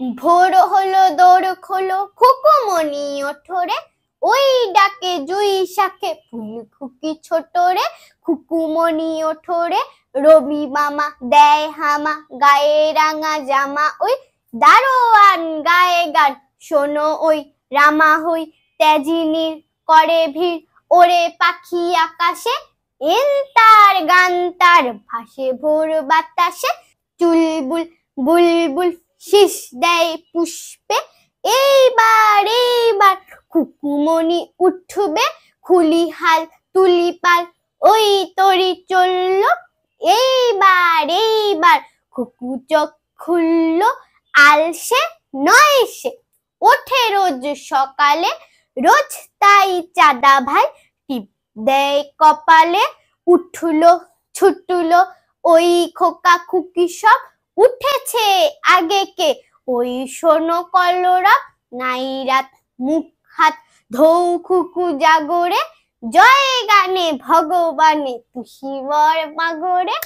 ভোর হলো দৌড় খোলো খুকুমনি ওঠরে, ওই ডাকে জুই শাকে ফুল খুকি ছোট রে। খুকুমনি ওঠরে রবি মামা দেয় হামা, গায়ে রাঙা জামা ওই দারোয়ান গায়ে গান, শোনো ওই রামা হই তেজিনীর করে ভিড়, ওরে পাখি আকাশে এন তার গান তার ভাসে ভোর বাতাসে। চুলবুল বুলবুল শীষ দেয় পুষ্পে, এইবার খুকুমনি উঠবে, খুলি হাল তুলি পাল ওই তরি চললো। এইবার খুকু চোখ খুললো, আলসে নয় সে ওঠে রোজ সকালে, রোজ তাই চাঁদা ভাই টিপ দেয় কপালে। উঠলো ছুটলো ওই খোকা খুকি সব, উঠেছে আগে কে ওই শোনো কলরা। নাই রাত মুখ হাত ধৌ খুকু জাগরে, জয় গানে ভগবানে তুষি বর মাগরে।